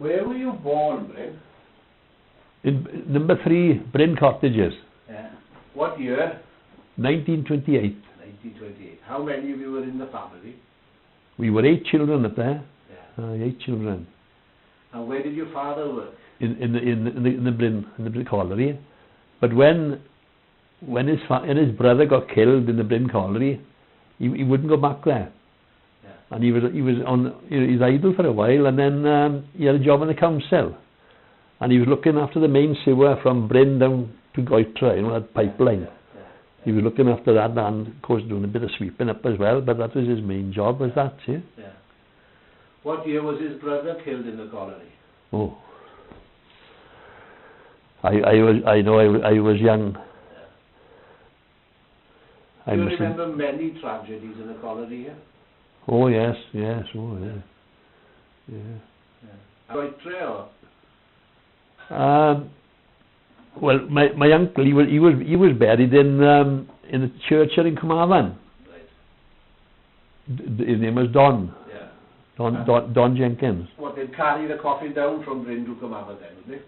Where were you born, Bryn? In number 3, Bryn Cottages. Yeah. What year? 1928. 1928. How many of you were in the family? We were 8 children up there. Yeah. 8 children. And where did your father work? In the Bryn colliery. But when his brother got killed in the Bryn colliery, he wouldn't go back there. Yeah. And he was on his idle for a while, and then he had a job in the council, and he was looking after the main sewer from Bryn down to Goitra, that pipeline. Yeah. He was looking after that, and of course doing a bit of sweeping up as well, but that was his main job, was that, see? Yeah. What year was his brother killed in the colony? Oh. I know I was young. Do you remember many tragedies in the colony here? Oh yes, oh yeah. Yeah. Goitra? Well, my uncle, he was buried in the church here in Carmarthen. Right. His name was Don. Yeah. Don Jenkins. What, they'd carry the coffin down from Bryn to Carmarthen then, would they?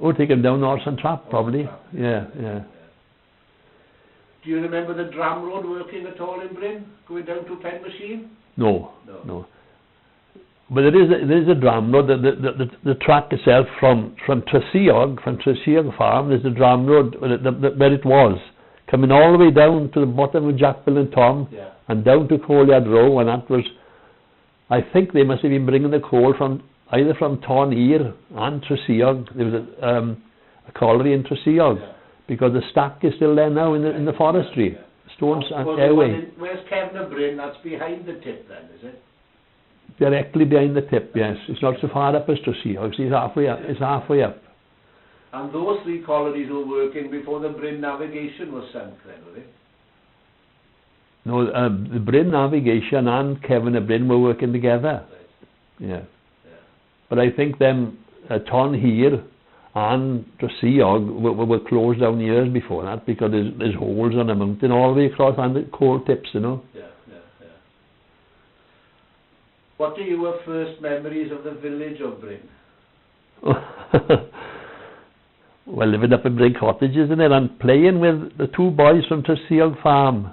Oh, take him down North and Trap, probably. Trap. Yeah. Do you remember the drum road working at all in Bryn, going down to Pen Machine? No. But there is a drum road. The track itself from Treseog Farm. There's a drum road where it was, coming all the way down to the bottom of Jack, Bill and Tom, and down to Coalyard Row, and that was, I think they must have been bringing the coal from either from Tonir and Treseog. There was a colliery in Treseog, because the stack is still there now in the forestry. Stones and airway. Where's Kevin Bryn? That's behind the tip then, is it? Directly behind the tip, yes. It's not so far up as Treseog. It's halfway up. And those 3 colonies were working before the Bryn navigation was sunk then, were they? No, the Bryn navigation and Kevin Bryn were working together. Right. Yeah. But I think them Tonir and Treseog were closed down years before that, because there's holes on the mountain all the way across and the coal tips, Yeah. What are your first memories of the village of Bryn? Well, living up in Bryn Cottages, and playing with the 2 boys from Treseog Farm,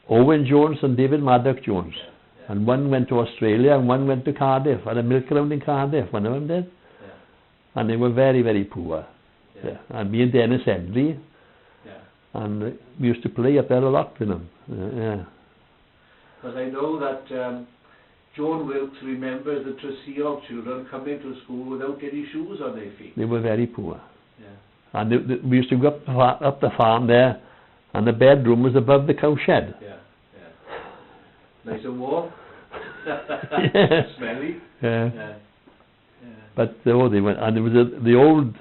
Owen Jones and David Maddock Jones. Yeah. And one went to Australia and one went to Cardiff, had a milk round in Cardiff, one of them did. Yeah. And they were very, very poor. Yeah. And me and Dennis Henry, and we used to play up there a lot with them. Because I know that Joan Wilkes remembers the Treseog children coming to school without any shoes on their feet. They were very poor. Yeah. And we used to go up the farm there, and the bedroom was above the cowshed. Yeah. Nice and warm. Yes. Smelly. Yeah. But they went, and there was the old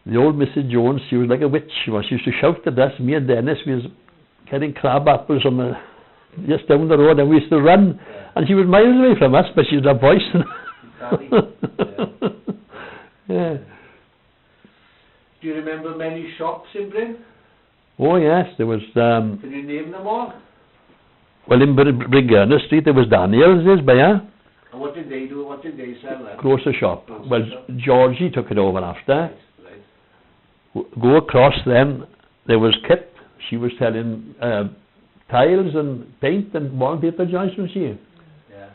Mrs. Jones. She was like a witch. She used to shout at us. Me and Dennis, we was getting crab apples from just down the road, and we used to run. Yeah. And she was miles away from us, but she had a voice. Yeah. Do you remember many shops in Bryn? Oh yes, there was. Can you name them all? Well, in Brigurner Street there was Daniel's, And what did they do? What did they sell then? Grocer shop. Georgie took it over after. Right. Go across then, there was Kit. She was selling tiles and paint and wallpaper, Joyce, was she? Yeah.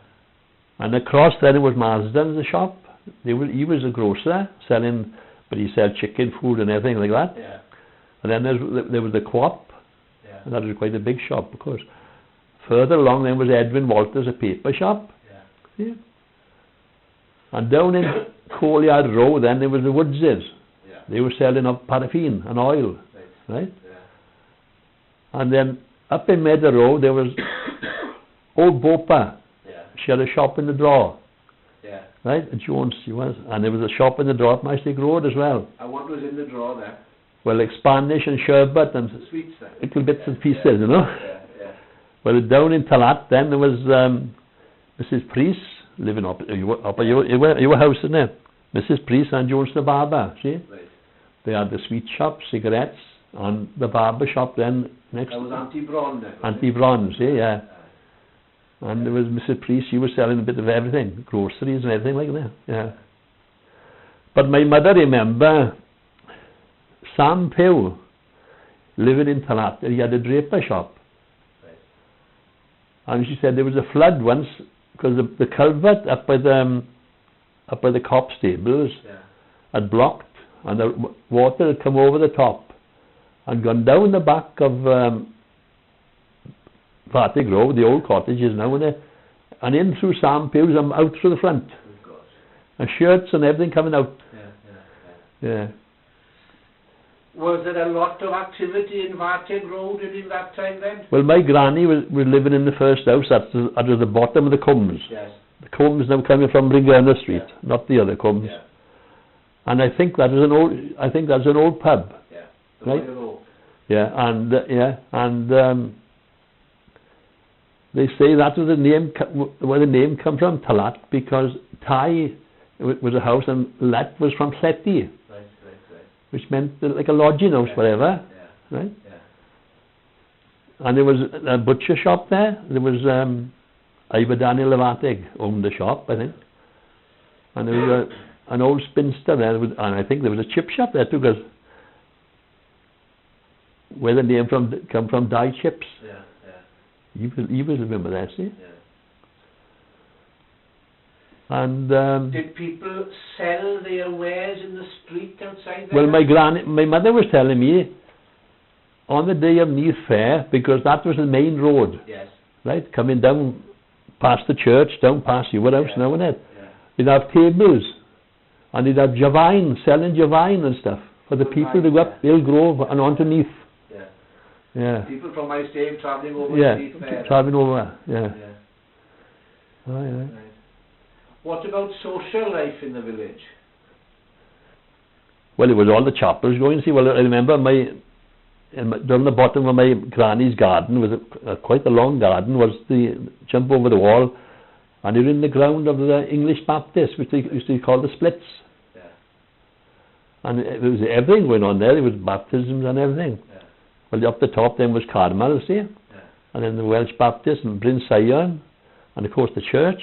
And across then it was Marsden's, the shop. He was a grocer selling, but he sold chicken, food and everything like that. Yeah. And then there was the Co-op. Yeah. And that was quite a big shop, of course. Further along then was Edwin Walters, a paper shop. Yeah. And down in Coalyard Row then there was the Woodses. Yeah. They were selling up paraffin and oil. Right? Yeah. And then up in Meadow Row there was old Bopa. Yeah. She had a shop in the draw. Yeah. Right? And Jones she was. And there was a shop in the draw at Mystic Road as well. And what was in the draw there? Well, like Spanish and sherbet and sweets then. Little bits and pieces, you know. Yeah. Well, down in Talat then there was Mrs. Priest living up your house, isn't it? Mrs. Priest and Jones the barber, see? Right. They had the sweet shop, cigarettes, and the barber shop then next. That was Auntie Bron then. Auntie Bron, see, yeah. And there was Mrs. Priest, she was selling a bit of everything, groceries and everything like that, yeah. But my mother remember Sam Pugh living in Talat, he had a draper shop. Right. And she said there was a flood once, because the culvert up by the cop stables had blocked, and the water had come over the top and gone down the back of Party Grove, the old cottages now, and in through Sam Pugh's and out through the front. Oh, God. And shirts and everything coming out. Yeah. Was there a lot of activity in Vartig Road during that time then? Well, my granny was living in the first house at the bottom of the Combs. Yes. The Combs now coming from Bryn Street, not the other Combs. Yeah. And I think that was an old pub. Yeah. Right? Road. Yeah, and they say that was the name where the name come from, Talat, because Tai was a house and Let was from Leti. Right. Which meant like a lodging house, whatever, right? Yeah. And there was a butcher shop there. There was Iva Daniel Levatig owned the shop, I think. And there was an old spinster there, and I think there was a chip shop there too, because where the name come from, Dye Chips. Yeah. You will remember that, see? Yeah. And did people sell their wares in the street outside there? well, my mother was telling me on the day of Neath Fair, because that was the main road, yes, right, coming down past the church, down past your house now and that. Yeah. You'd have tables, and you'd have Javine, selling Javine and stuff for the people to go up Hill Grove and on to Neath. Yeah. People from my state travelling over to Neath Fair. Travelling over, yeah. Oh, yeah. Right. What about social life in the village? Well, it was all the chapels going. See, well, I remember down the bottom of my granny's garden was quite a long garden. Was the jump over the wall, and you're in the ground of the English Baptist, which they used to call the splits. Yeah. And there was everything going on there. There was baptisms and everything. Yeah. Well, up the top then was Carmel, see, and then the Welsh Baptist and Bryn, and of course the church.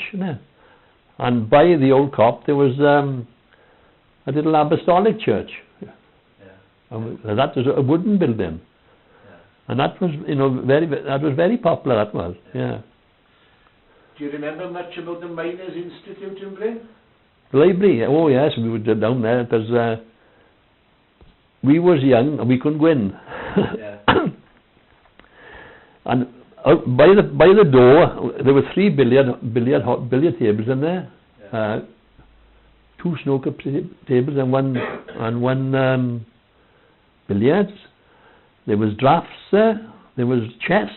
And by the old cop there was a little apostolic church. And that was a wooden building. And that was, very popular, that was. Yeah. Do you remember much about the Miners' Institute in Bryn? The library, oh yes, we were down there because we was young and we couldn't go in. And by the door there were 3 billiard tables in there, 2 snooker tables and one billiards. There was draughts there was chess,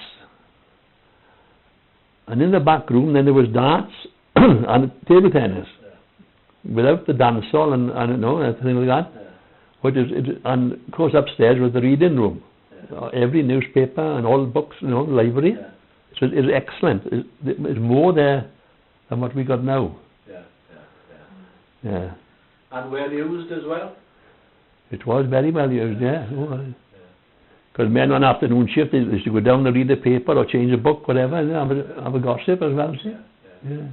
and in the back room then there was darts and table tennis, without the dance hall and everything like that. And of course upstairs was the reading room. Every newspaper and all the books, the library. So it was excellent. It's more there than what we got now. Yeah. And well used as well? It was very well used, yeah. Because men on afternoon shift, they used to go down and read the paper or change a book, whatever, and have a gossip as well, see? Yeah.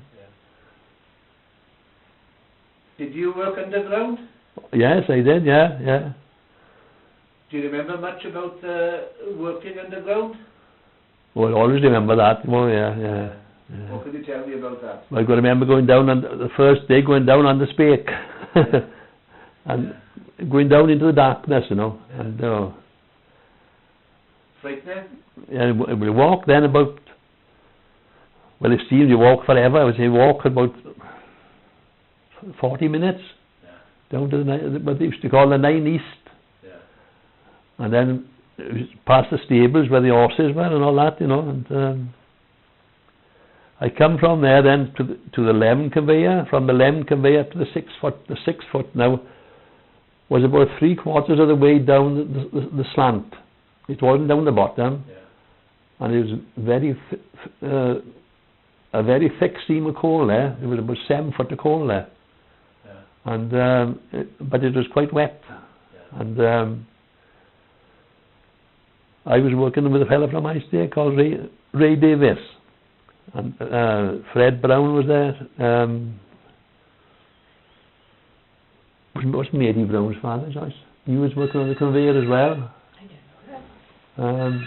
Did you work underground? Yes, I did, yeah. Do you remember much about working underground? Oh, I always remember that. Oh, yeah. What could you tell me about that? I can remember going down on the first day, going down on the spake, and going down into the darkness, and frightening? Yeah, we walked then about. Well, it seemed you walk forever. I would say walk about 40 minutes down to what they used to call the 9 East. And then past the stables where the horses were and all that, and I come from there then to the lemon conveyor. From the lemon conveyor to the 6 foot. The 6 foot now was about 3/4 of the way down the slant. It wasn't down the bottom, and it was a very thick seam of coal there. There was about 7 foot of coal there, and but it was quite wet, and I was working with a fellow from my state called Ray Davis, And Fred Brown was there. Wasn't Mary Brown's father, Joyce? He was working on the conveyor as well. I don't know.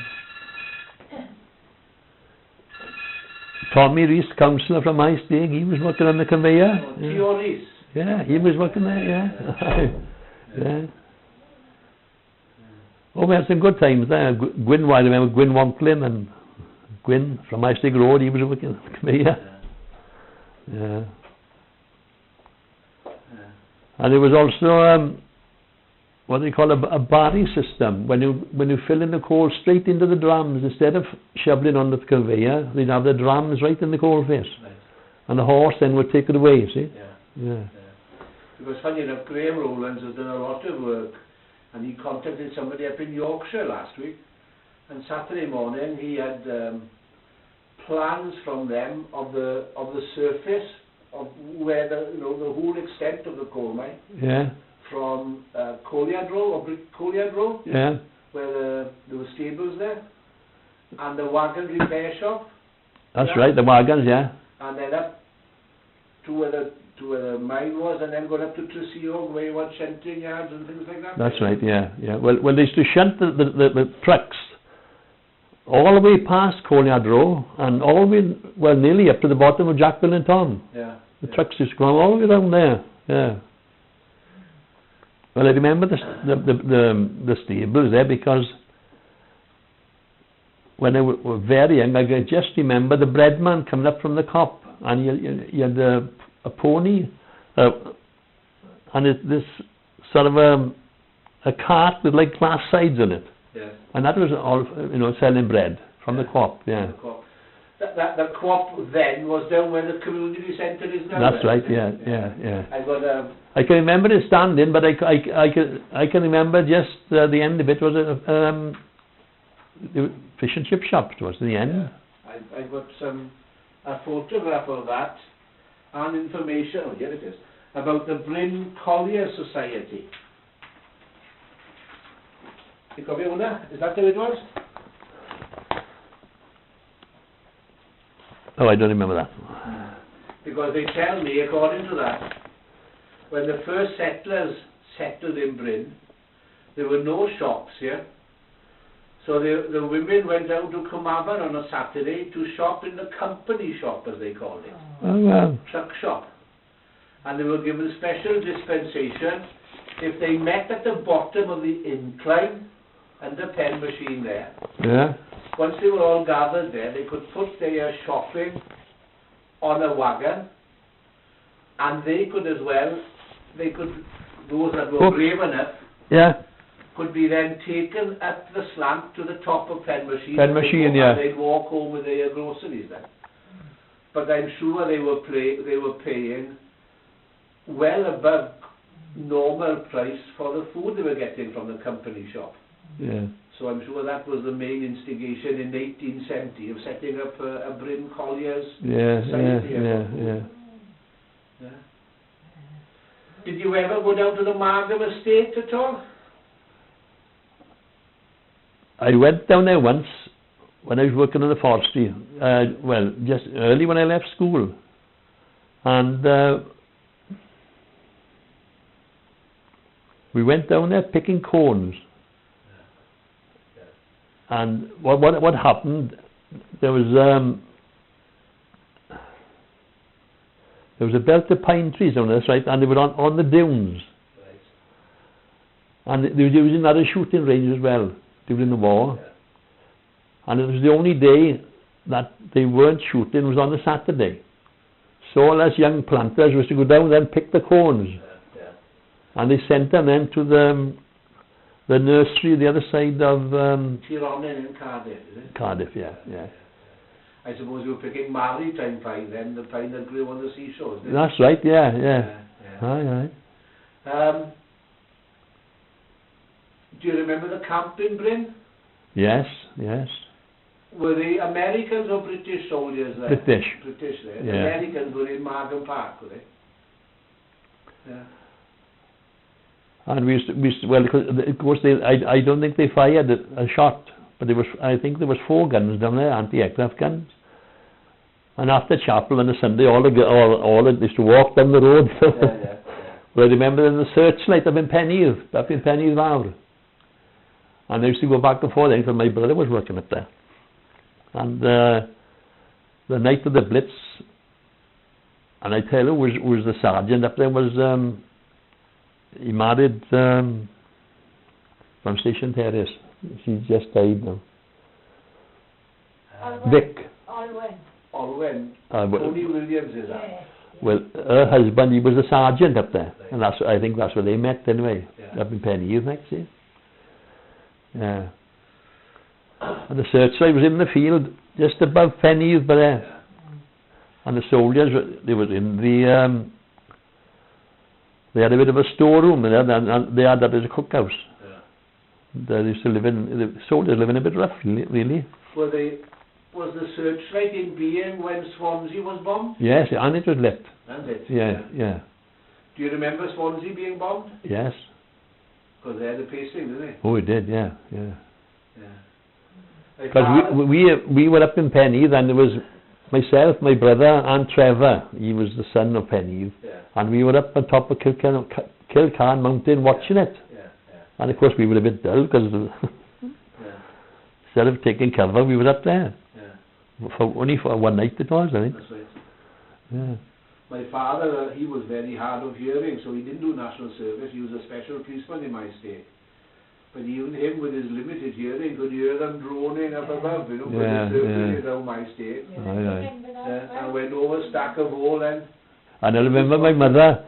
Tommy Reese, councillor from my stake, he was working on the conveyor. Theo Reese. Yeah, he was working there, yeah. Yeah. Oh, we had some good times there. Gwyn, I remember Gwyn Wanklin and Gwyn from my stake road, he was working on the conveyor. Yeah. And there was also what they call a barry system. When you fill in the coal straight into the drums, instead of shoveling on the conveyor, they'd have the drums right in the coal face. Right. And the horse then would take it away, see? Yeah. Because funny enough, Graham Rowlands has done a lot of work, and he contacted somebody up in Yorkshire last week, and Saturday morning he had plans from them of the surface of where the whole extent of the coal mine. Yeah. From Colliard Row, Colliard Row, yeah, where there were stables there, and the wagon repair shop. That's right, the wagons, yeah. And then up to where the mine was, and then going up to Treseog, where you had shunting yards and things like that. That's right, yeah. Well, they used to shunt the trucks all the way past Colliard Row, and all the way, well, nearly up to the bottom of Jackville and Tom. Yeah. The trucks used to go all the way down there, yeah. Well, I remember the stables there, because when I was very young, I could just remember the breadman coming up from the cop, and he had a pony, and this sort of a cart with like glass sides on it. Yeah. And that was all, selling bread from the co-op, yeah. The co-op then was down where the community centre is now. That's right, yeah. I can remember it standing, but I can remember just the end of it was the fish and chip shop towards the end. Yeah. I got a photograph of that and information, here it is, about the Bryn Collier Society. You copy of that? Is that how it was? Oh, I don't remember that. Because they tell me, according to that, when the first settlers settled in Bryn, there were no shops here. So the women went down to Carmarthen on a Saturday to shop in the company shop, as they called it. Oh, wow. Truck shop. And they were given special dispensation if they met at the bottom of the incline and the pen machine there. Yeah. Once they were all gathered there, they could put their shopping on a wagon, and they could as well, those that were brave enough, could be then taken up the slant to the top of pen machine. And they'd walk home with their groceries then. But I'm sure they were paying well above normal price for the food they were getting from the company shop. Yeah. So I'm sure that was the main instigation in 1870 of setting up a Bryn Colliers Society. Yeah. Did you ever go down to the Margam estate at all? I went down there once when I was working on the forestry. Well, just early when I left school, and we went down there picking corns. And what happened? There was a belt of pine trees on this, right, and they were on the dunes. Right. And they were using that as shooting range as well during the war. Yeah. And it was the only day that they weren't shooting was on a Saturday. So all us young planters was to go down there and pick the corns. Yeah. And they sent them then to the nursery the other side of Tironin in Cardiff, is it? Cardiff, yeah. I suppose you were picking maritime pine then, the pine that grew on the seashores, didn't That's right, yeah. Aye. Do you remember the camp in Bryn? Yes. Were they Americans or British soldiers there? British there. Yeah. The Americans were in Margam Park, were they? Yeah. And we used to, well, of course, I don't think they fired a shot, but I think there was 4 guns down there, anti-aircraft guns. And after chapel on a Sunday, all they used to walk down the road. But I remember in the searchlight up in Penny's Vawr. And I used to go back and forth there because my brother was working up there. And the night of the Blitz, and I tell you, was the sergeant up there, he married from Station Terrace. She just died now. Vic. Alwen. Tony Williams is that? Well, her husband, he was a sergeant up there. Right. And I think that's where they met anyway. Up in Penny's next year. Yeah. And the searchlight was in the field, just above Penny's, but there. And the soldiers, they were in the, they had a bit of a storeroom, and they had that as a cookhouse. They used to live the soldiers living a bit rough, really. Was the searchlight in being when Swansea was bombed? Yes, and it was lit. And it? Yeah. Do you remember Swansea being bombed? Yes. Because they had a pasting, didn't they? Oh, we did, yeah. Because we were up in Penny, then there was myself, my brother, and Trevor. He was the son of Penny. Yeah. And we were up on top of Kilcarn Mountain watching it. Yeah. And of course we were a bit dull because instead of taking cover, we were up there. Only for one night it was, I think. That's right. Yeah. My father, he was very hard of hearing, so he didn't do national service. He was a special policeman in my state. But even him, with his limited hearing, could hear them droning up above, you know, because they circulated around my state. And went over Stack of Hole and I remember my mother,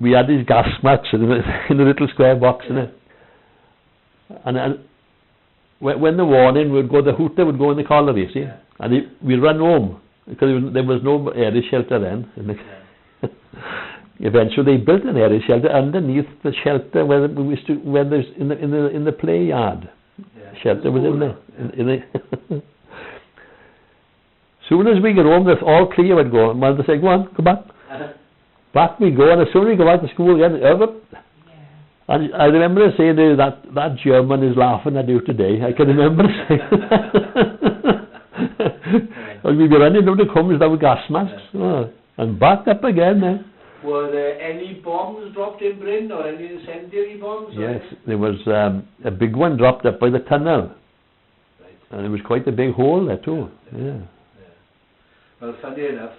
we had these gas masks in a little square box in it. And when the warning would go, the hooter would go in the collar, you see, and we'd run home because there was no area shelter then. Eventually, they built an area shelter underneath the shelter where there's in the play yard. Shelter was in there. Soon as we get home, all clear would go. And mother said, "Go on, go back." Back we go, and as soon as we go back to school again, and I remember saying to that German is laughing at you today. I can remember saying and we'd be running down the combs with gas masks. And back up again then. Were there any bombs dropped in Bryn or any incendiary bombs? Yes, there was a big one dropped up by the tunnel. Right. And there was quite a big hole there too. Yeah. Well, funny enough,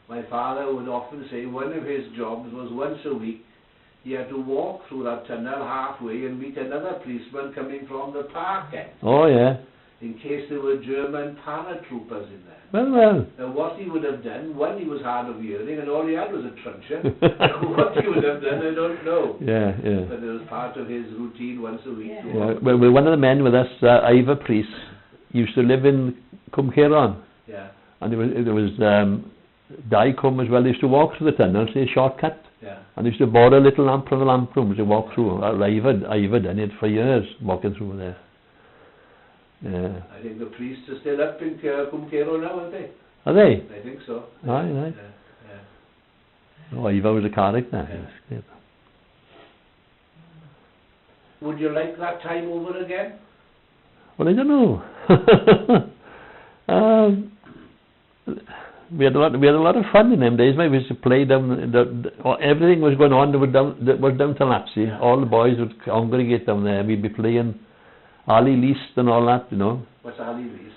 my father would often say one of his jobs was once a week he had to walk through that tunnel halfway and meet another policeman coming from the park end. Oh, yeah. In case there were German paratroopers in there. Well. Now what he would have done, one, he was hard of hearing and all he had was a truncheon. What he would have done, I don't know. Yeah. But it was part of his routine once a week. Yeah. Well, one of the men with us, Ivor Priest, used to live in Cumcaron. Yeah. And there was Dicom as well. They used to walk through the tunnel, say a shortcut. Yeah. And they used to borrow a little lamp from the lamp room to walk through. Ivor done it for years, walking through there. Yeah. I think the priests are still up in Cumcaron now, aren't they? Are they? I think so. Aye. Oh, Ivor was a character. Yeah. Would you like that time over again? Well, I don't know. We had a lot of fun in them days. Maybe we used to play down. Everything was going on. That was down to Lapsey. Yeah. All the boys would congregate down there. We'd be playing Ali Least and all that, you know. What's Ali Least?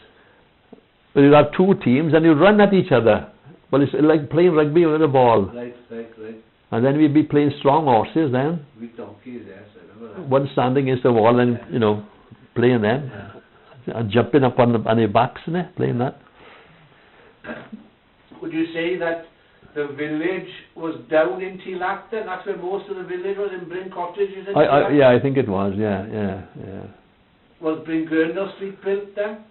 Well, you'd have two teams and you'd run at each other. Well, it's like playing rugby with a ball. Right. And then we'd be playing strong horses then. With donkeys, yes, I remember that. One standing against the wall and, you know, playing them. Yeah. And jumping up on their backs and playing that. Would you say that the village was down in Tilacton? That's where most of the village was, in Bryn Cottages? Yeah, I think it was, yeah. Was Bryn Street built then?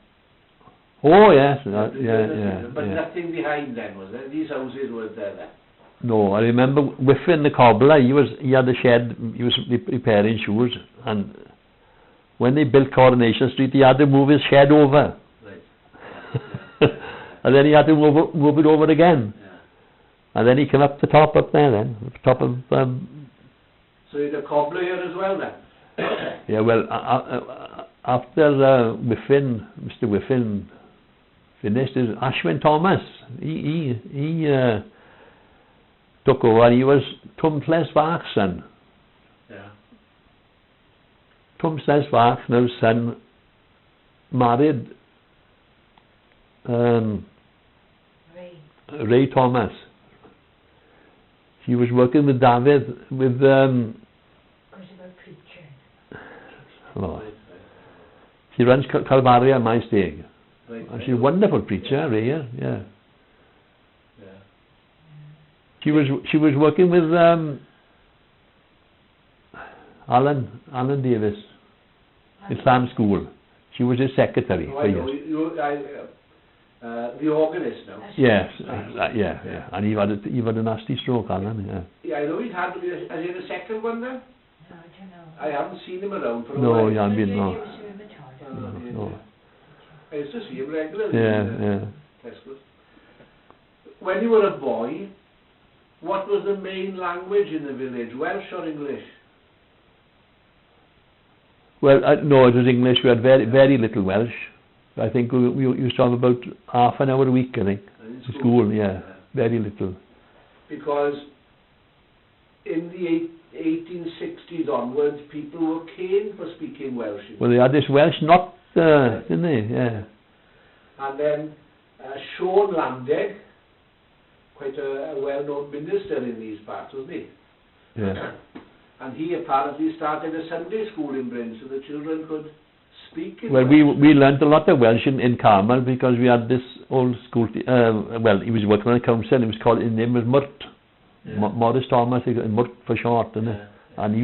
Oh, yes, yeah. But nothing behind then, was there? These houses were there then? No, I remember Whiffin the cobbler, he had a shed, he was repairing shoes, and when they built Coronation Street, he had to move his shed over. Right. And then he had to move it over again. Yeah. And then he came up the top up there then, top of... So you had a cobbler here as well then? Yeah, well, after Mr. Whiffin finished. Is Ashwin Thomas. He took over. He was Tom Slesbach's son. Yeah. Tom Slesbach, now son, married Ray Thomas. He was working with David with oh. He runs Calvaria at my stake. Right. And she's a wonderful preacher, Ray, yeah. Yeah. She was working with Alan Davis, Islam School. She was his secretary Oh, for I know. years. The organist now. Yes, yeah. And he had a nasty stroke, Alan, yeah. Yeah, I know he's had, has he had a second one then? No, I don't know. I haven't seen him around for a No, while. he hasn't been, no. No. I used to see him regularly. Yeah. Tesco's. When you were a boy, what was the main language in the village, Welsh or English? Well, no, it was English. We had very little Welsh. I think we used to have about half an hour a week, I think. In School, yeah. Very little. Because in the 1860s onwards, people were caned for speaking Welsh. Well, they had this Welsh knot, didn't they? Yeah. And then Sean Landig, quite a well-known minister in these parts, wasn't he? Yeah. And he apparently started a Sunday school in Bryn so the children could speak in Well, Welsh. we learnt a lot of Welsh in Carmel because we had this old school. Well, he was working on the council. His name was Murt. Yeah. Morris Thomas, Murt for short, didn't it? And he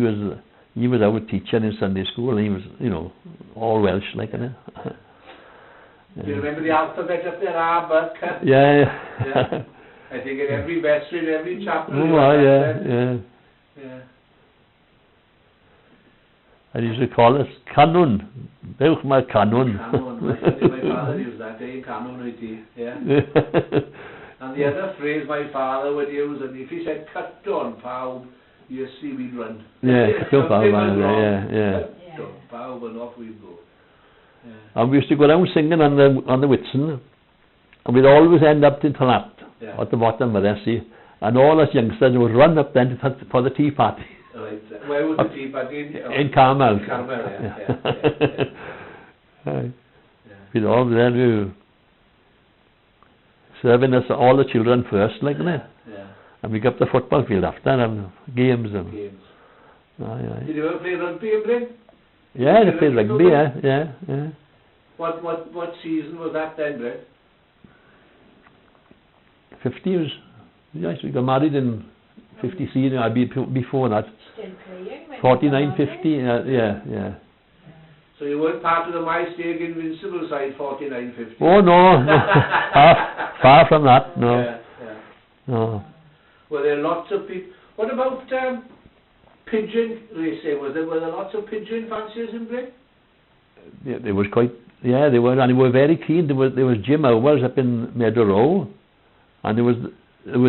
was our teacher in Sunday school. And he was, all Welsh, like, Yeah. innit? Do you remember the alphabet up there? A, B, K? Yeah. I think in every vestry, in every chapel. Oh, yeah. Yeah. And he used to call us Canon. Beuch my Canon. Canon. My father used that, Canon with you. Yeah. And the other phrase my father would use, and if he said cut down, pal, you see we'd run. Yeah, cut down, yeah. Cut down, pal, and off we'd go. Yeah. And we used to go down singing on the Whitsun, and we'd always end up in Talat, at the bottom of there, see. And all us youngsters would run up then for the tea party. Right. Where was the tea party? In Carmel. In Carmel, yeah. We'd all be there, serving us all the children first, like that. Yeah. And we got the football field after and games and. Games. Aye. Did you ever play rugby in Bryn? Yeah, they played rugby. Yeah. What season was that then, Bryn? 50s. Yes, we got married in 50 I'd be before that. Still playing? 49, 50. Yeah. So you weren't part of the My Stake Invincible side, 49, 50? Oh no, far from that. No. Yeah. No. Were there lots of people? What about pigeon racing? Were there lots of pigeon fanciers in Bryn? Yeah, they was quite. Yeah, they were, and they were very keen. There was Jim Owers up in Meadow Row, and there was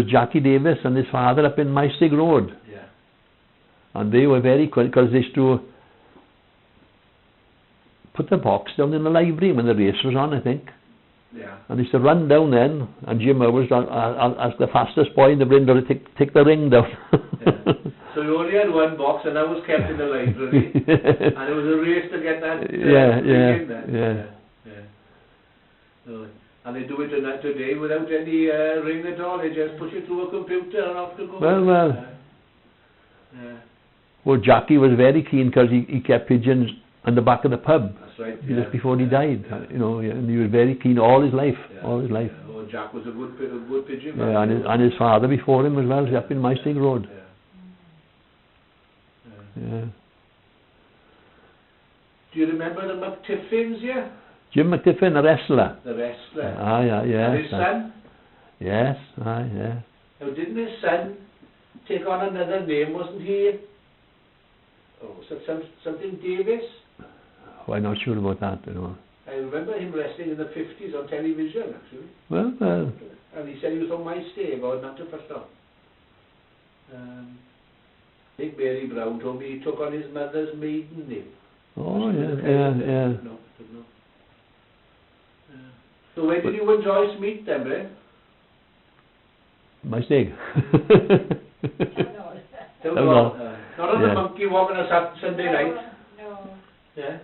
Jackie Davis and his father up in Mystig Road. Yeah. And they were very quick because they used to put the box down in the library when the race was on, I think. Yeah. And they used to run down then, and Jim Owers, as the fastest boy in the Bryn, to take the ring down. Yeah. So you only had one box, and that was kept in the library, and it was a race to get that ring in there. Yeah. So, and they do it today without any ring at all. They just push it through a computer and off to go. Well. Yeah. Well, Jackie was very keen because he kept pigeons on the back of the pub. That's right. Just before he died, and he was very keen all his life. Yeah. Yeah. Oh, Jack was a good pigeon. Yeah, and his father before him as well, up in Mystig Road. Yeah. Do you remember the McTiffins, yeah? Jim McTiffin, the wrestler. The wrestler. Yeah. And his son? Yes, yeah. Now, didn't his son take on another name, wasn't he? Oh, was that something Davis? Oh, I'm not sure about that, I remember him wrestling in the 50s on television, actually. Well. And he said he was from my stable, or not to first off. I think Mary Brown told me he took on his mother's maiden name. Oh, yeah. No, didn't know. So where did you and Joyce meet then, Bryn? My stag. No, Town hall. Not on the Yeah. monkey walk on a Sunday night. no. Yeah.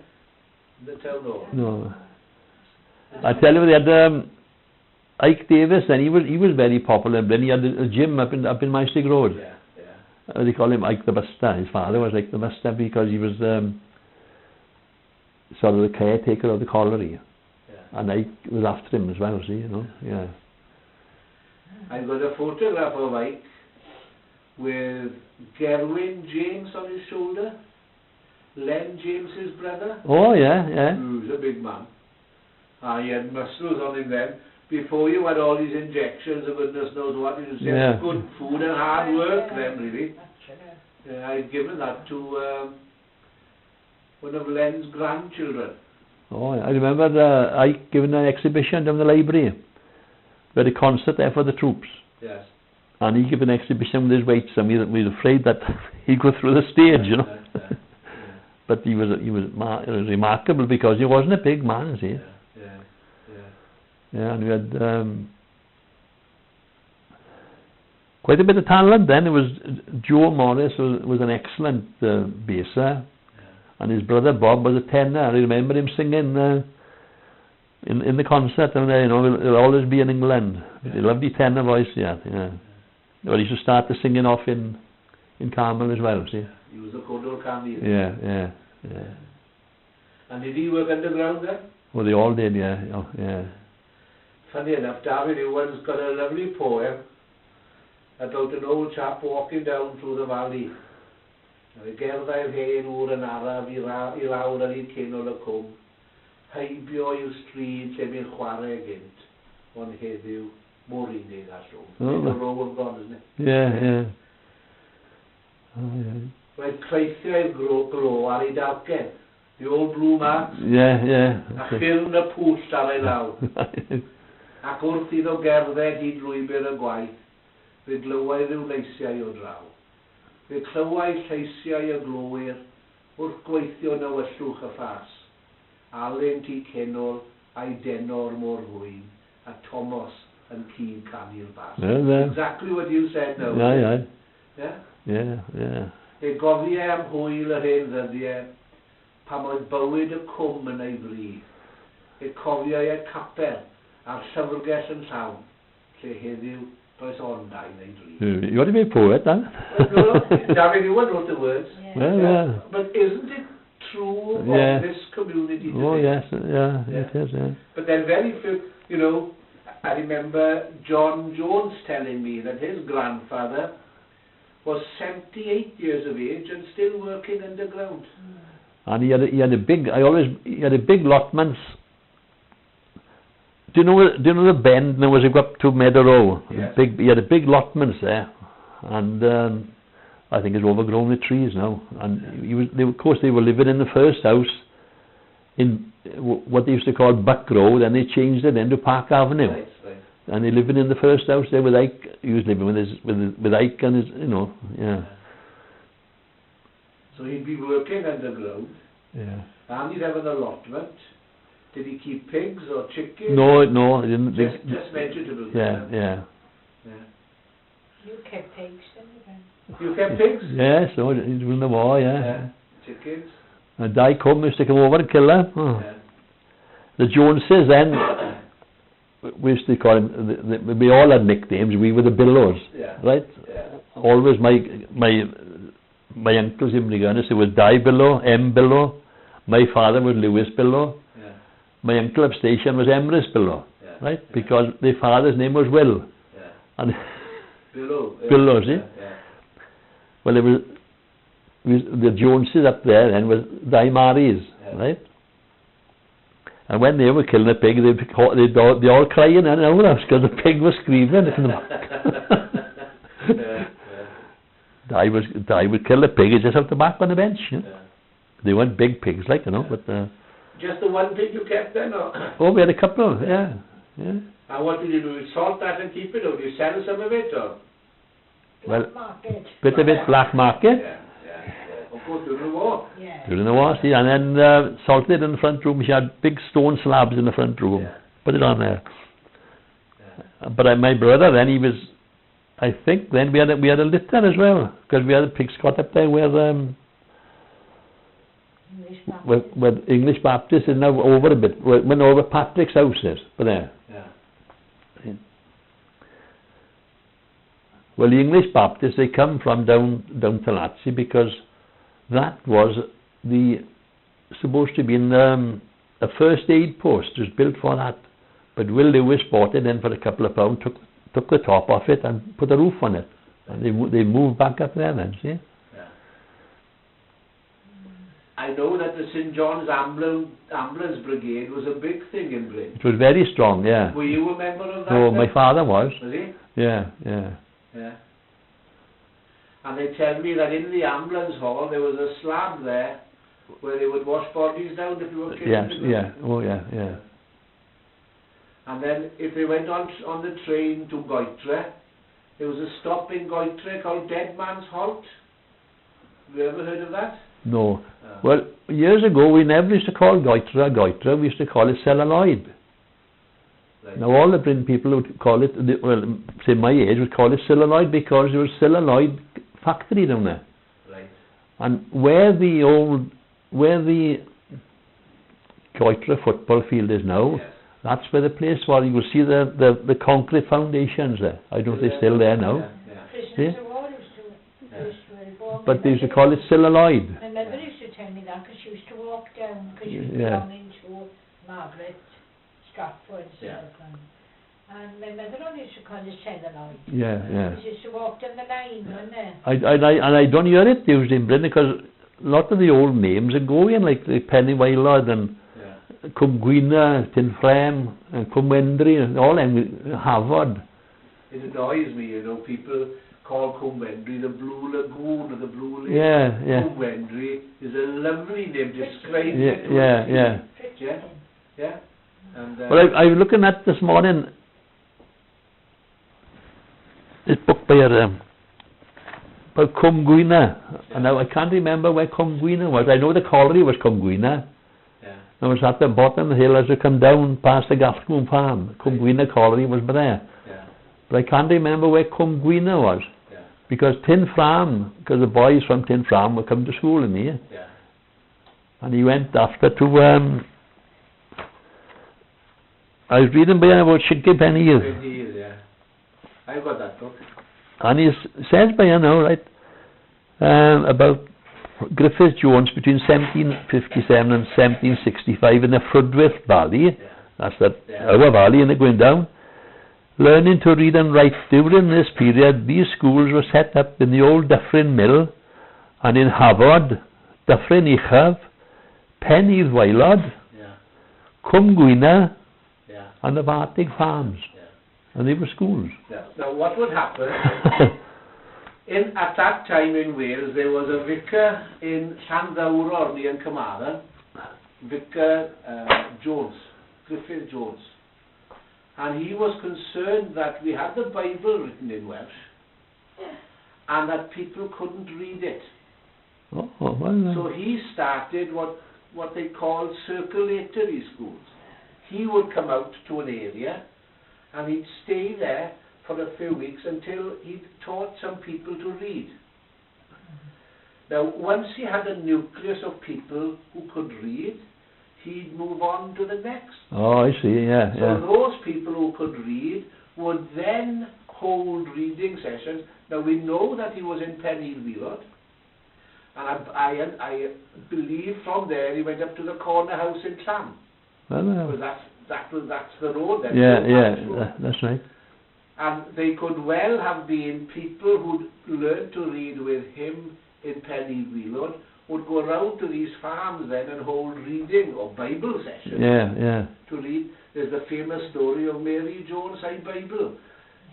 The town hall. No. I tell you, they had Ike Davis, and he was very popular. Then he had a gym up in My Stag Road. Yeah, yeah. They call him Ike the Buster. His father was Ike the Buster because he was sort of the caretaker of the colliery. Yeah. And Ike was after him as well, see, you know. Yeah. I've got a photograph of Ike with Gerwin James on his shoulder, Len James's brother. Oh yeah, yeah. Who's a big man. He had muscles on him then. Before you had all these injections and goodness knows what, you just Yeah. good food and hard work then really. Actually, Yeah, I'd given that to one of Len's grandchildren. Oh, I remember Ike giving an exhibition down the library. We had a concert there for the troops. Yes. And he gave an exhibition with his weights, and we were afraid that he'd go through the stage, you know. Yeah. But he was remarkable because he wasn't a big man, see. Yeah, and we had quite a bit of talent then. It was Joe Morris was an excellent basser, and his brother Bob was a tenor. I remember him singing in the concert, and you know, he'll always be in England. He loved his tenor voice, yeah. Well, he should start the singing off in Carmel as well, see. He was a Codor Candy. Yeah. And did he work underground then? Well, they all did, yeah. Oh, yeah. Funny enough, David Ewan's got a lovely poem about an old chap walking down through the valley. Y gerddau'r hen ŵr yn araf I lawr ar un cynol y cwm. Heibio i'w stryd lle mi'n chwarae gynt, ond heddiw mor unig a llwm. It's a row of God, isn't it? Yeah. Oh, yeah. Mae'n creithio i'r gro ar ei dalcen. The old blue marks. Yeah. A ffilm y pwll ar ei law. Ac wrth iddo gerdded hyd lwybr y gwaith, fe glywai rhyw leisiau o draw. Fe clywai lleisiau y glowyr, wrth gweithio na wyllwch y ffas. Allen ti cenol a'i denor mor fwyn, a Thomas yn cyn canu'r bas. Yeah. Exactly what you said now. Yeah. E gofiau am hwyl yr hen ddyddiau, pam oedd bywyd y cwm yn ei fri. E cofiau y capel a'r llyfrgell yn llawn, lle heddiw does ondau neu dri. You ought to be a poet, huh? No, David Ewan wrote the words. Yeah. But isn't it true of this community today? Oh, yes, yeah, it is, yeah. But then very few, you know, I remember John Jones telling me that his grandfather was 78 years of age and still working underground. And he had a big lotments. Do you know the bend now as you go up to Meadow Row? Yes. He had a big lotments there, and I think it's overgrown with trees now. And of course they were living in the first house in what they used to call Buck Row. Then they changed it into Park Avenue. Right. And he living in the first house there with Ike. He was living with Ike and his, you know, yeah. So he'd be working underground. Yeah. And he'd have an allotment. Did he keep pigs or chickens? No, he didn't. Just vegetables. Yeah. You kept pigs, didn't you? You kept pigs? Yeah, so during the war, yeah. Chickens? And Di used to come over and kill her. Oh. Yeah. The Joneses then, we used to call them, we all had nicknames. We were the Billows, right? Yeah. Always my uncle's Imriganus, it was Di Billow, M. Billow. My father was Lewis Billow. Yeah. My uncle upstation was Emrys Billow, right? Yeah. Because their father's name was Will. Yeah. And Billow, see? Yeah. Well, the Joneses up there then was Di Maries, right? And when they were killing a pig, they'd all crying in our house because the pig was screaming. Di would kill the pig just out the back on the bench. You know? They weren't big pigs, like, you know, but... Just the one pig you kept then, or...? Oh, we had a couple, yeah. And what did you do? You salt that and keep it, or do you sell some of it, or...? Black market. Bit of it, black market. Yeah. Of course, during the war. Yeah. During the war, see, and then salted in the front room. She had big stone slabs in the front room. put it on there. But my brother then, he was, I think then we had a litter as well, because we had a pig's cot up there where English Baptist is now over a bit, went over Patrick's house is, but there. Yeah. Well, the English Baptists, they come from down to Latzi, because that was supposed to be a first aid post. It was built for that. But Will Lewis bought it in for a couple of pounds, took the top off it and put a roof on it. And they moved back up there then, see? Yeah. I know that the St. John's Ambulance Brigade was a big thing in Bryn. It was very strong, yeah. Were you a member of that? Oh, my father was. Was he? Yeah. Yeah. And they tell me that in the ambulance hall there was a slab there where they would wash bodies down if you were killed. Yes, yeah. Oh, yeah. And then if they went on the train to Goitre, there was a stop in Goitre called Dead Man's Halt. Have you ever heard of that? No. Well, years ago we never used to call Goitre, we used to call it celluloid. Right. Now all the Bryn people would call it, say my age, would call it celluloid, because there was celluloid factory down there. Right. And where the Goitre football field is now, yes. That's where the place was. You will see the concrete foundations there. I don't know if they're still there now. Prisoners of war used to But they used to call it celluloid. My mother used to tell me that, because she used to walk down, because she was down into Margaret, Stratford, and my mother only used to call it celluloid. Yeah. She used to walk down the line, wasn't it? I don't hear it used in Bryn, because a lot of the old names are going, like the Pennywylod and Cwm Gwynna, Tinfrem, and Cwm Wendry, and all them, Havod. It annoys me, people call Cwm Wendry the Blue Lagoon or the Blue Lake. Yeah. Cwm Wendry is a lovely name, describes it. Yeah. And, well, I was looking at this morning this book by about Cwm Gwynna, and now I can't remember where Cwm Gwynna was. I know the colliery was Cwm Gwynna. It was at the bottom of the hill as you come down past the Gascoon farm. Cwm Gwynna colliery was there. But I can't remember where Cwm Gwynna was. Because Tinfram, because the boys from Tinfram would come to school in here. And he went after to, I was reading by about Shinky Penny. I've got that book. And he says by right, about Griffith Jones between 1757 and 1765 in the Frudworth Valley, that's our valley in the going down, learning to read and write. During this period, these schools were set up in the old Dyffryn Mill, and in Havod, Dyffryn Uchaf, Pennywylod, Cwm Gwynna, and the Bartig Farms. And they were schools. Now what would happen, at that time in Wales, there was a vicar in Llanddowror near Carmarthen, Vicar Jones, Griffith Jones. And he was concerned that we had the Bible written in Welsh and that people couldn't read it. So he started what they called circulatory schools. He would come out to an area and he'd stay there for a few weeks until he'd taught some people to read. Now, once he had a nucleus of people who could read, he'd move on to the next. Oh, I see, So those people who could read would then hold reading sessions. Now, we know that he was in Pennywylod, and I believe from there he went up to the corner house in Llan. Because that's the road then. That's right. And they could well have been people who'd learned to read with him in Pennywylod, would go around to these farms then and hold reading or Bible sessions to read. There's the famous story of Mary Jones' Bible.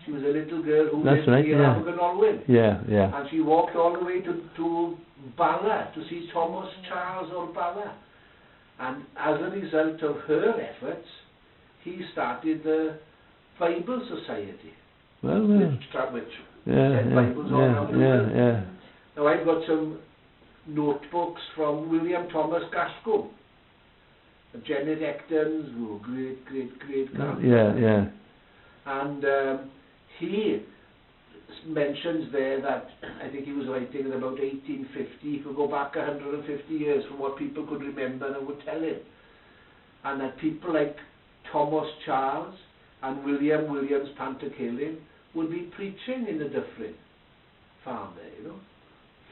She was a little girl who lived near Abergynolwyn. And she walked all the way to Bala to see Thomas Charles or Bala. And as a result of her efforts, he started the Bible Society, which Bibles all around the world. Now I've got some notebooks from William Thomas Gascoigne, Janet Ecton's great Yeah. And he mentions there that, I think he was writing in about 1850, he could go back 150 years from what people could remember and would tell him. And that people like Thomas Charles and William Williams Panterkilling would be preaching in the different farm there, you know.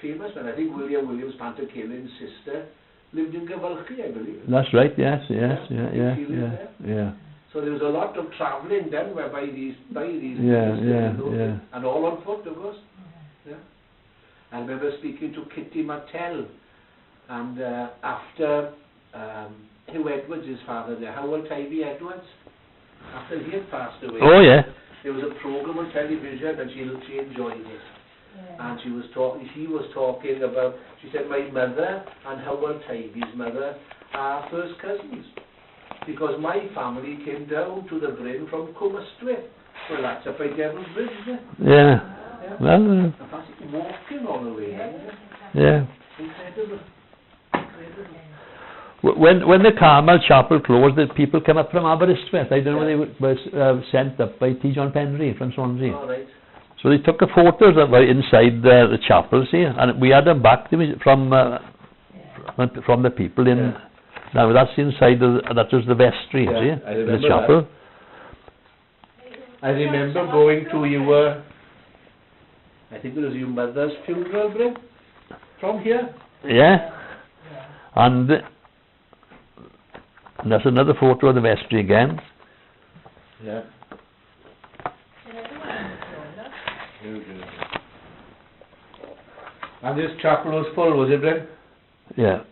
Famous, and I think William Williams Panterkilling's sister lived in Gavalchi, I believe. That's right, yes. Yeah. So there was a lot of travelling done by these Yeah. and all on foot, of course. Yeah. I remember speaking to Kitty Martell, and after Hugh Edwards, his father there, Howell Tivey Edwards, after he had passed away. Oh yeah. There was a program on television, and she enjoyed it. Yeah. And she was talking about, she said, my mother and Howell Tivey's mother are first cousins, because my family came down to the Bryn from Cwmystwyth. Well, that's up by Devil's Bridge, isn't it? Yeah. Well, walking all the way. Yeah. Incredible. When the Carmel Chapel closed, the people came up from Aberystwyth. I don't know whether they were sent up by T. John Penry from Swansea. All right. So they took the photos that were inside the chapel, see, and we had them back from the people in. Yeah. Now that's inside. That was the vestry, see, the chapel. I remember going to your. I think it was your mother's funeral, Bryn, from here. Yeah. And that's another photo of the vestry again. Yeah. And this chapel was full, was it, Bryn? Yeah.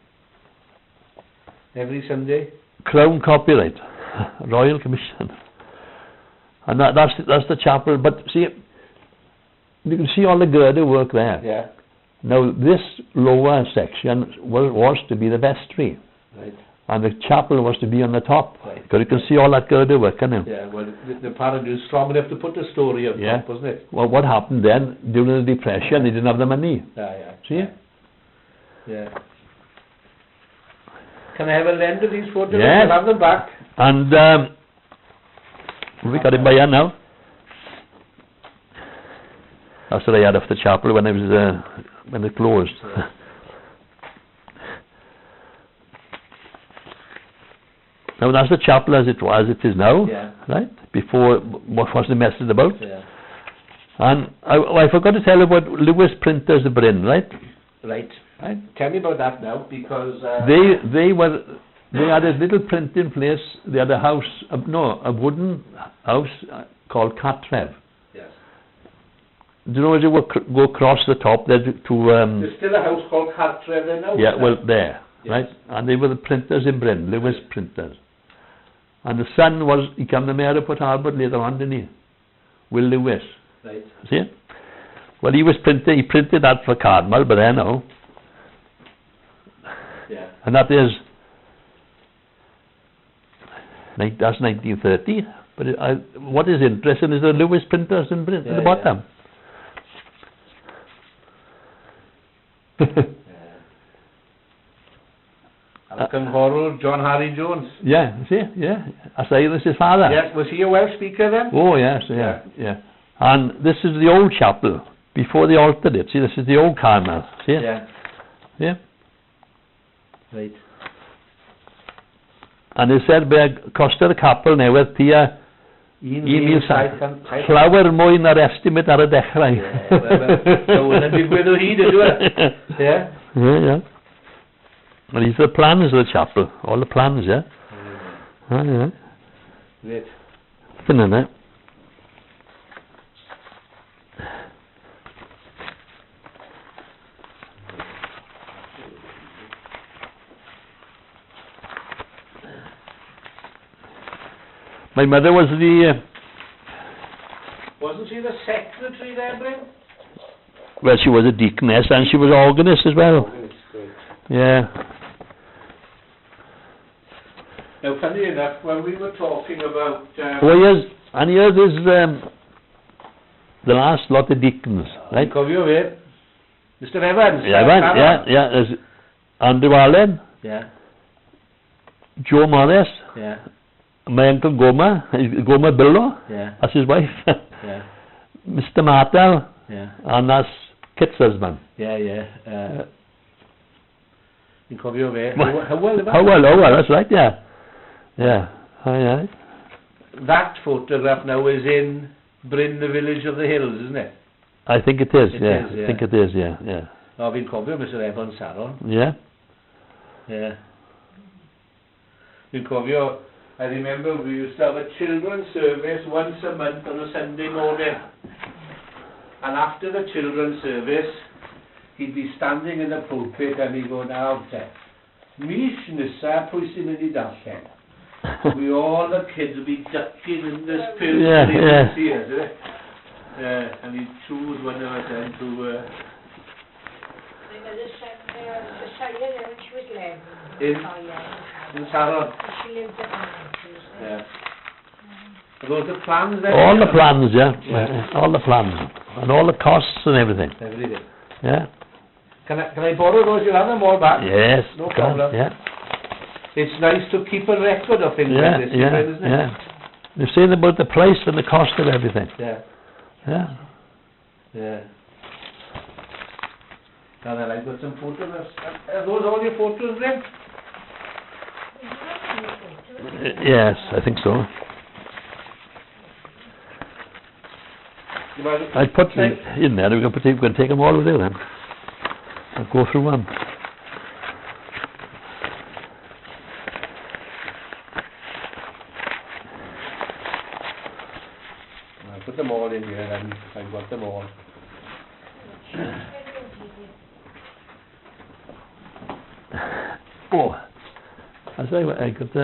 Every Sunday? Crown copyright, Royal Commission. And that's the chapel, but see, you can see all the girder work there. Yeah. Now this lower section was to be the vestry. Right. And the chapel was to be on the top. Right. Because you can see all that girder work, can you? Yeah, well, the parent was strong enough to put the story up top, wasn't it? Well, what happened then, during the Depression, they didn't have the money. Yeah. See? Yeah. Can I have a lend of these photos? Yeah. I'll have them back. And we got it by here now. That's what I had of the chapel when I was when it closed. Yeah. Now that's the chapel as it is now, right? Before, what was the mess about? Yeah. And I forgot to tell you about Lewis Printers Bryn, right? Right. Tell me about that now, because they had a little printing place. They had a house, a wooden house called Cartrev. Yes. Do you know as you go across the top there to? There's still a house called Cartrev there now. Yeah, well there, yes. Right, and they were the printers in Bryn, Lewis Printers. And the son he became the mayor of Port Talbot later on, didn't he? Will Lewis. Right. See? Well, he printed that for Carmel, but there now. Yeah. And that is, that's 1930. But what is interesting is the Lewis Printers in Bryn at the bottom. Alcanhorrell, John Harry Jones. Yeah, see, Asilas, his father. Yes, was he a Welsh speaker then? Oh yes, yeah. And this is the old chapel before they altered it. See, this is the old Carmel. See? Yeah. Yeah. Right. And they said Costa the Capel newydd tia 1,000 llawer mwy na'r estimate ar y dechrau. So when did he do it? Yeah. Yeah. Well, these are the plans of the chapel. All the plans, yeah. Yeah. Great. Isn't it? My mother was wasn't she the secretary there, Bryn? Well, she was a deaconess and she was organist as well. Organist, great. Yeah. Now, funny enough, when we were talking about... yes, and here there's the last lot of deacons, right? Come here, Mr. Evans. Yeah, there's Andrew Allen. Yeah. Joe Morris, Yeah. my uncle Goma, Goma Billo, Yeah. that's his wife, Yeah. Mr. Martel, Yeah. and that's Kit's husband. Yeah, yeah. You cofio fe? Hywel, yma? Hywel, that's right, yeah. Yeah, aye. That photograph now is in Bryn, the village of the hills, isn't it? I think it is, It yeah. is, yeah. I think it is, yeah. Oh, fi'n cofio Mr Evan Saron. Yeah? Yeah. Fi'n cofio, I remember we used to have a children's service once a month on a Sunday morning. And after the children's service, he'd be standing in the pulpit and he'd go, now, mis nisa, pwy sy'n mynd I darllen? We all the kids would be ducking in this pit. And he'd choose one of us then to... My mother sent me to Saya there when she was 11. In Saron. She lived at Manchester. Yeah. Are those the plans then? All the plans, yeah. Yeah. All the plans. And all the costs and everything. Everything. Yeah? Can I borrow those? You'll have them all back? Yes. No problem. Yeah. It's nice to keep a record of things Yeah, like this, yeah, isn't it? yeah. They're saying about the price and the cost of everything. Yeah. Yeah. Yeah. Now then, I've got some photographs. Are those all your photos, Bryn? Yes, I think so. I put them in there. We're going to take them all with you then. I'll go through one. I'll put them all in here and I've got them all. Oh, I say I got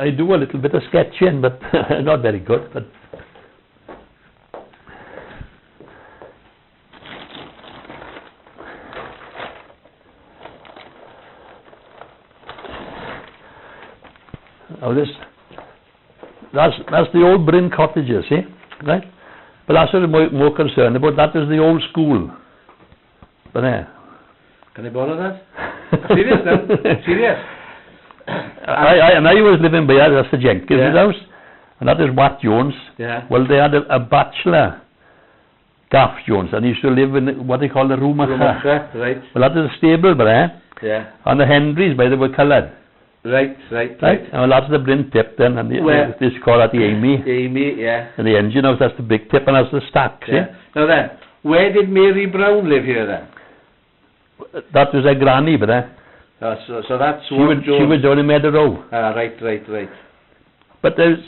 I do a little bit of sketching, but not very good. But oh, that's the old Bryn cottages, see, right? But that's what I'm more concerned about. That is the old school. But there. Can I borrow that? Serious now? Serious? And I was living by that's the Jenkins' house, and that is Wat Jones. Yeah. Well, they had a bachelor, Gaff Jones, and he used to live in what they call the Rumacher. Right. Well, that is a stable, but yeah. And the Henrys, by the way, coloured. Right. And well, that's the Bryn tip then, and they call that the Amy. Amy, yeah. And the engine house, that's the big tip, and that's the stack, yeah. Now then, where did Mary Brown live here then? That was her granny, but so that's she was down in Meadow Row. Right. But there's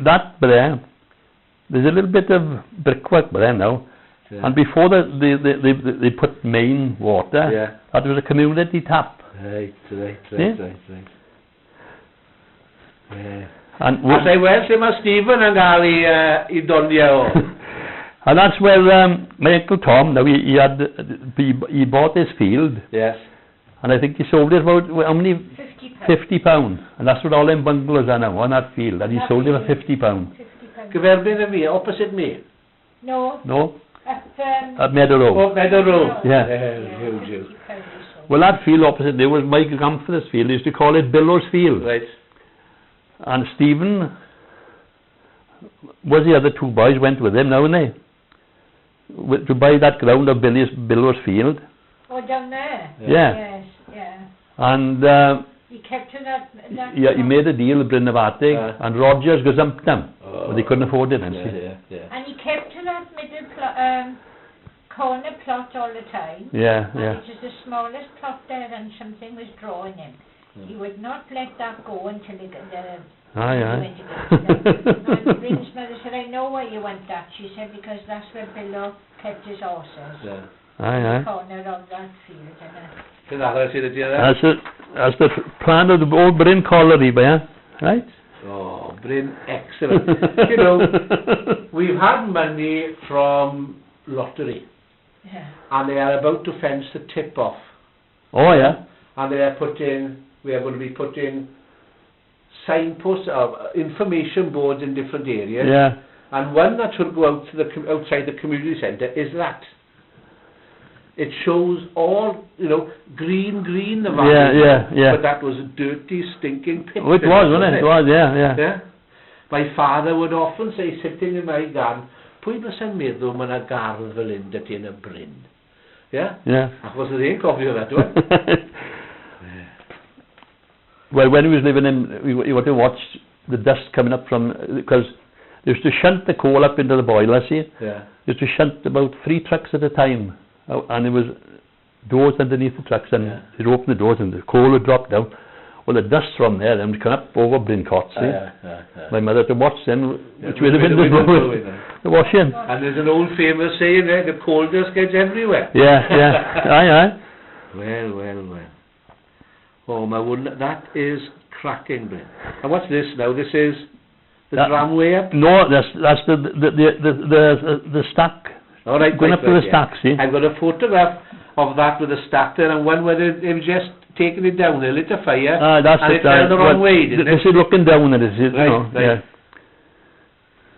that, but there's a little bit of brickwork there now. Yeah. And before they put main water, that was a community tap. Right. And as I well say, my Stephen and Ali, he done and that's where my Uncle Tom, now he bought this field. Yes. And I think he sold it about, how many? £50. And that's what all them bungalows are now, on that field. And he sold it for £50. Gyferbyn of me, opposite me? No. At Meadow Row. Oh, Meadow Row. Yeah. Well, that field opposite there was my grandfather's field. They used to call it Billow's Field. Right. And Stephen was the other two boys, went with him now, and they to buy that ground of Billow's Field. Oh, down there? Yeah. Yes. And he kept to that he made a deal with Bryn and Rogers gazumped them. But they couldn't afford it. And he kept to that middle corner plot all the time. Yeah. And it was the smallest plot there, and something was drawing him. He would not let that go until he got the... And Bryn's mother said, I know why you want that. She said, because that's where Billo kept his horses. Yeah. The corner of that field. That's the plan of the old Bryn colliery, right? Oh, Bryn, excellent. You know, we've had money from lottery. Yeah. And they are about to fence the tip off. Oh, yeah. And we are going to be putting signposts of information boards in different areas. Yeah. And one that should go out to outside the community centre is that. it shows all, green, the valley. Yeah. But that was a dirty, stinking pit. Oh, it was, wasn't it? It was, yeah. My father would often say, sitting in my garden, pwy bys yn meddwl mae yna gardd fel hyn dy ti yn y Bryn? Yeah? Achos oedd e'n cofio that, dwi'n? Well, when he was living in, he would watch the dust coming up from, because they used to shunt the coal up into the boiler, see? Yeah. They used to shunt about 3 trucks at a time, and there was doors underneath the trucks, and they'd open the doors and the coal would drop down. Well, the dust from there then would come up over Bryn Court, see? My mother had to watch then, which way the wind was blowing, the washing. And there's an old famous saying there, the coal dust gets everywhere. Aye. Well. Oh my wouldn't, that is cracking, Bryn. And what's this now? This is the tramway up? No, that's the stack. All right, going up to the stack, see? I've got a photograph of that with a stack there, and one where they've just taken it down, they lit a fire, that's and it fell the wrong way, didn't it? This is looking down at it, right. Yeah.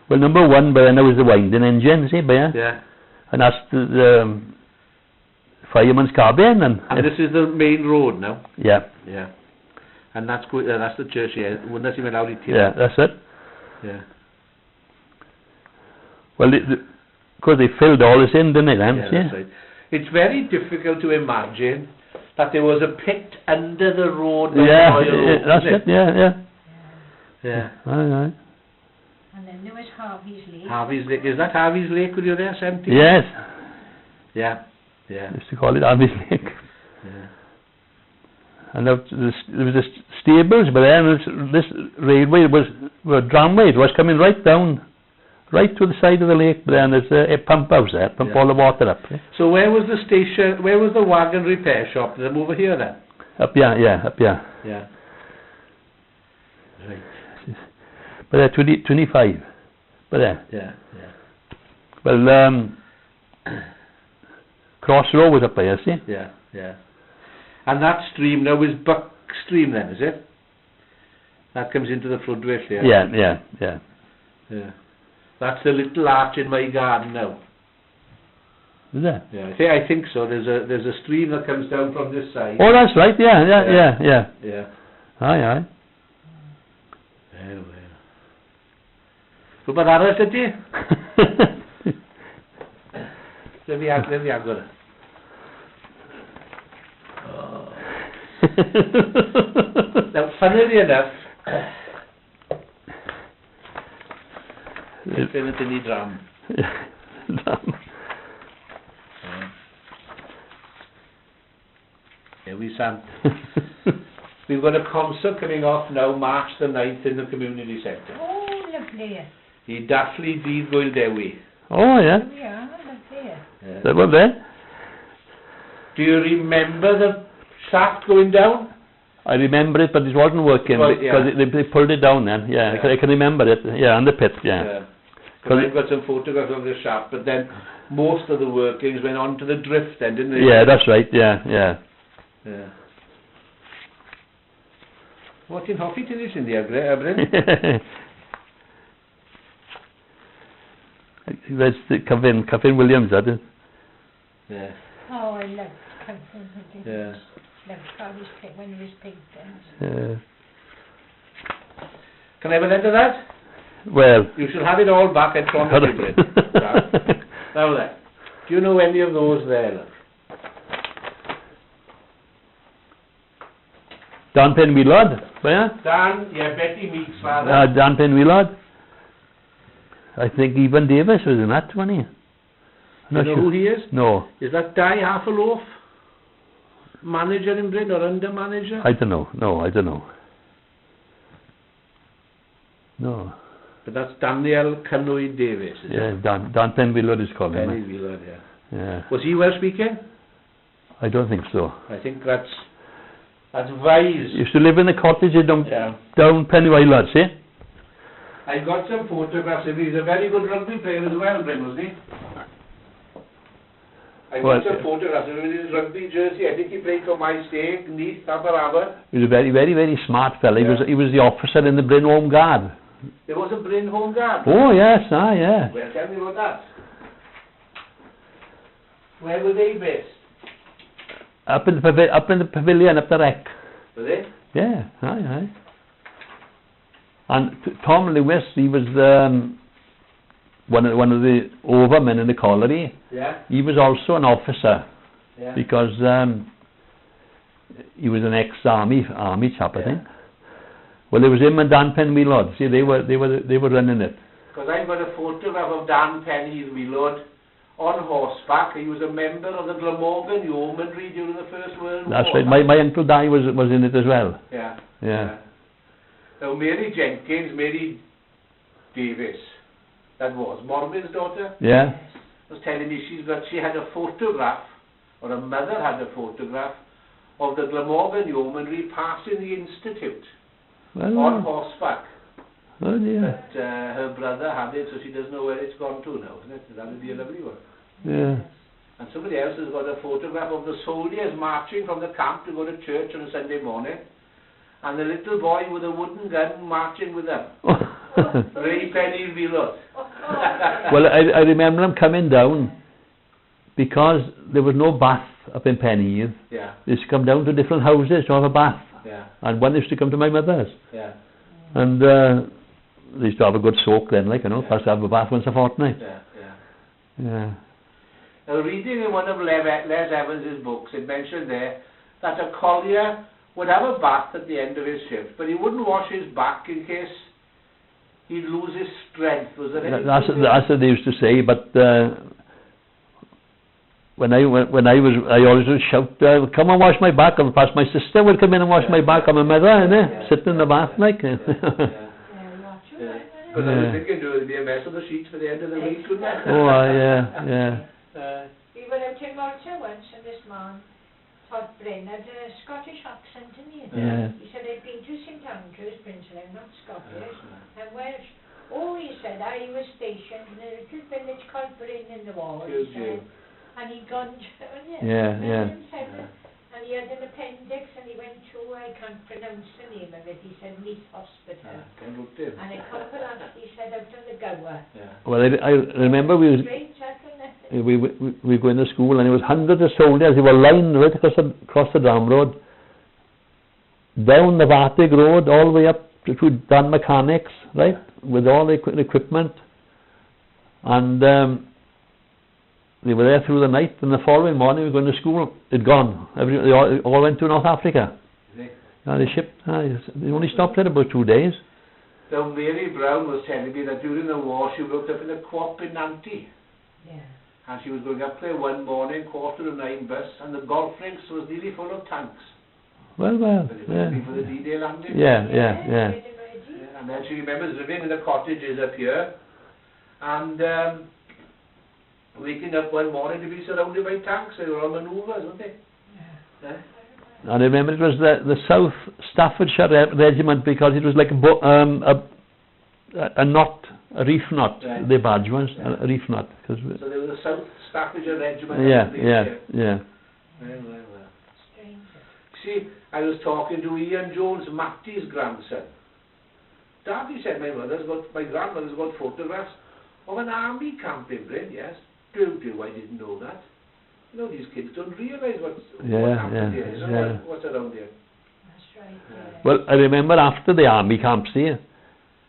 Well, number one, but then there was the winding engine, see, Yeah. And that's the fireman's carbine, and this is the main road now. Yeah. And that's the church here. Wouldn't that even allow it here? Yeah, that's it. Yeah. Well, because they filled all this in, didn't they? Then? That's right. It's very difficult to imagine that there was a pit under the road. That's it. Yeah. Aye. And then there was Harvey's Lake. Harvey's Lake. Is that Harvey's Lake with you there, 17? Yes. Yeah. Used to call it Harvey's Lake. Yeah. And there was the stables, but then this railway was tramway. It was coming right down, right to the side of the lake. But then there's a pump house there, pump all the water up. So where was the station? Where was the wagon repair shop? Did they move over here then? Up here. Yeah. Right. But there, 25. But there. Yeah. Well, Crossroad was up there, see? Yeah. And that stream now is Buck Stream then, is it? That comes into the floodway there. Yeah. That's the little arch in my garden now. Is it? Yeah, I think so. There's a stream that comes down from this side. Oh, that's right. Yeah. Aye. Well. Rhywbeth arall ydy? Let me agor it. Now, funnily enough, it's in the drum. Here we stand. We've got a concert coming off now, March the 9th in the community centre. Oh, lovely. I dathlu dydd Gwyl Dewi. Oh, yeah. Yeah, lovely. That was there. Do you remember the shaft going down? I remember it, but it wasn't working because they pulled it down then. Yeah. I can remember it. Yeah, and the pit. Yeah. Because I've got some photographs of the shaft, but then most of the workings went on to the drift then, didn't they? Yeah, that's right. Yeah. What in hoffi ti ddys yn di, Bryn? That's the Kevin Williams, that is. Yeah. Oh, I love Kevin Williams. Yeah. Love how he's played when he was big then. Can I have a letter of that? Well. You shall have it all back, I promise you, Bryn. Now then, do you know any of those there, look? Dan Penwylod, yeah? Betty Meek's father. Dan Penwylod. I think Ivan Davis was in that one here. Do you know who he is? No. Is that Di Half-a-Loaf manager in Bryn or under manager? I don't know. No, I don't know. No. But that's Daniel Canoe Davis. Dan Penwylod is called him. Penwylod, yeah. Was he Welsh speaking? I don't think so. I think that's wise. Used to live in the cottage down Penwylod, see? I got some photographs of him. He's a very good rugby player as well, Bryn, wasn't he? I got some photographs of him in his rugby jersey. I think he played for my stake, Neath, Aberafan. He was a very, very, very smart fella. He was the officer in the Bryn Home Guard. There was a Bryn Home Guard? Oh, yes, yeah. Well, tell me about that. Where were they based? Up in the pavilion, up the wreck. Were they? Yeah, aye. And Tom Lewis, he was one of the overmen in the colliery. Yeah. He was also an officer. Yeah. Because he was an ex-army chap, I think. Well, there was him and Dan Penwheelod. See, they were running it. Because I've got a photograph of Dan Penwheelod on horseback. He was a member of the Glamorgan Yeomanry during the First World War. That's right. My Uncle Di was in it as well. Yeah. Now Mary Davis, that was Morven's daughter. Yeah. Was telling me she had a photograph, or her mother had a photograph of the Glamorgan Yeomanry passing the Institute on horseback. Oh dear. But her brother had it, so she doesn't know where it's gone to now, isn't it? That would be a lovely one. Yeah. And somebody else has got a photograph of the soldiers marching from the camp to go to church on a Sunday morning, and the little boy with a wooden gun marching with them. Ray Penwheelod. Well, I remember them coming down because there was no bath up in Pennyheath. Yeah. They used to come down to different houses to have a bath. Yeah. And one used to come to my mother's. Yeah. And they used to have a good soak then, like, plus have a bath once a fortnight. Yeah. Now, reading in one of Les Evans's books, it mentioned there that a collier would have a bath at the end of his shift, but he wouldn't wash his back in case he'd lose his strength. Was there anything? That's what they used to say, but when I always would shout, come and wash my back, and past my sister would come in and wash my back, and my mother, sitting in the bath like. But I was thinking there would be a mess of the sheets for the end of the week, wouldn't it? Oh, yeah. We were out in Malta once, and this man, Todd Bryn, had a Scottish accent, didn't he? Yeah. He said, I've been to St Andrews, Bryn, I'm not Scottish, I'm Welsh. Oh, he said, I was stationed in a little village called Bryn in the Wall, he said. And he'd gone down, and he had an appendix, and he went to, I can't pronounce the name of it, he said, Meath Hospital. And a couple after, he said, out on the Gower. Well, I remember we were going to school, and there was hundreds of soldiers. They were lined right across the Dam Road, down the Vartig Road, all the way up to Dan Mechanics, right, with all the equipment. And they were there through the night, and the following morning we were going to school. They'd gone. They all went to North Africa. They shipped. They only stopped there about 2 days. So Mary Brown was telling me that during the war she worked up in a co-op in Nanty. And she was going up there one morning, 9:15 bus, and the golf links was nearly full of tanks. Well. But it was for the D-Day landing. Yeah. And then she remembers living in the cottages up here, and waking up one morning to be surrounded by tanks. They were on manoeuvres, weren't they? And I remember it was the South Staffordshire Regiment, because it was like a knot, a reef knot. Right. The badge was a reef knot. So there was a South Staffordshire Regiment. Yeah. Well. See, I was talking to Ian Jones, Matty's grandson. Daddy said my grandmother's got photographs of an army camp in Bryn, yes. I didn't know that. These kids don't realise what's happened here, what's around here. That's right. Well, I remember after the army camps here,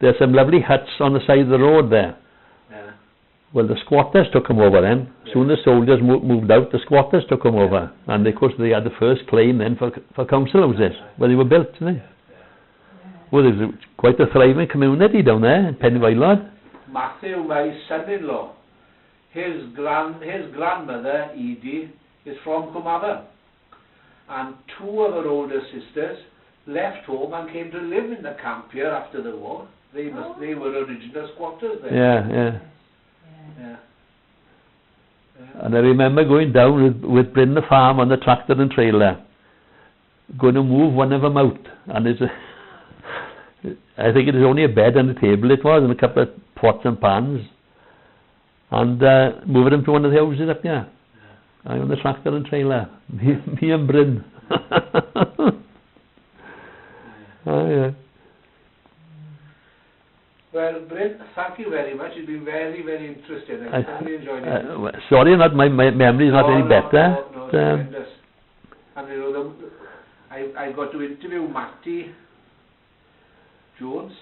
there's some lovely huts on the side of the road there. Well, the squatters took them over then. Soon the soldiers moved out, the squatters took them over. And of course they had the first claim then for council houses, where they were built, didn't they? Well, there's quite a thriving community down there in Penwheelod. Matthew, my son-in-law, his grandmother, Edie, is from Cwmaman. And 2 of her older sisters left home and came to live in the camp here after the war. They were original squatters there. Yeah. And I remember going down with Bryn the farm on the tractor and trailer, going to move one of them out. And I think it was only a bed and a table it was, and a couple of pots and pans. And moving them to one of the houses up there. I on the tractor and trailer. Me and Bryn. Well, Bryn, thank you very much. It's been very, very interesting. I really enjoyed it. Sorry, my memory is not any better. No, tremendous. I got to interview Matty Jones.